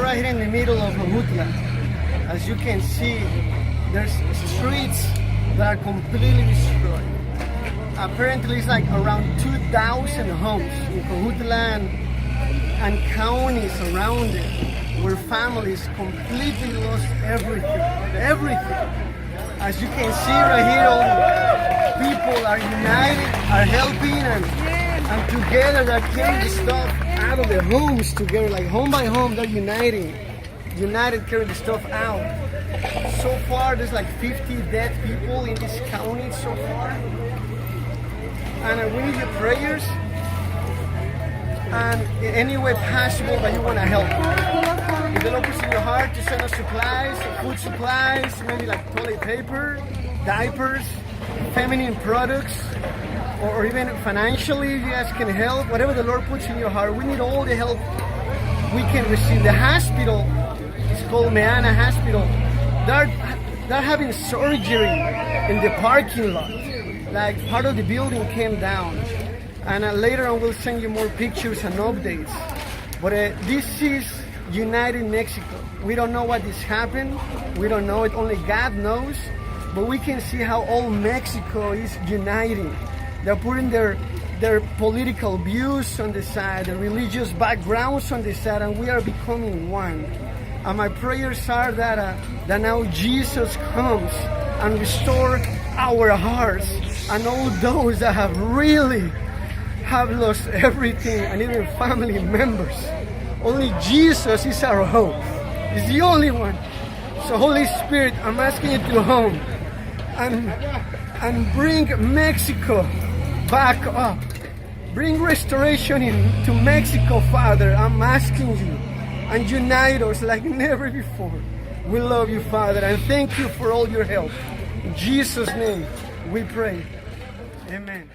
right here in the middle of Jojutla. As you can see, there's streets that are completely destroyed. Apparently it's like around 2,000 homes in Jojutla and counties around it, where families completely lost everything. As you can see right here, all people are united, are helping, and together they're carrying the stuff out of their homes together, like home by home, they're united carrying the stuff out. So far, there's like 50 dead people in this county so far. And we need your prayers, and in any way possible that you want to help. If the Lord puts in your heart to send us supplies, food supplies, maybe like toilet paper, diapers, feminine products, or even financially, you guys can help. Whatever the Lord puts in your heart, we need all the help we can receive. The hospital is called Meana Hospital. They're having surgery in the parking lot. Like part of the building came down, and later on we'll send you more pictures and updates. But this is United Mexico. We don't know what this happened. We don't know it. Only God knows. But we can see how all Mexico is uniting. They're putting their political views on the side, their religious backgrounds on the side, and we are becoming one. And my prayers are that now Jesus comes and restore our hearts, and all those that have lost everything, and even family members. Only Jesus is our hope. He's the only one. So Holy Spirit, I'm asking you to come and bring Mexico back up. Bring restoration into Mexico, Father. I'm asking you. And unite us like never before. We love you, Father, and thank you for all your help. In Jesus' name we pray. Amen.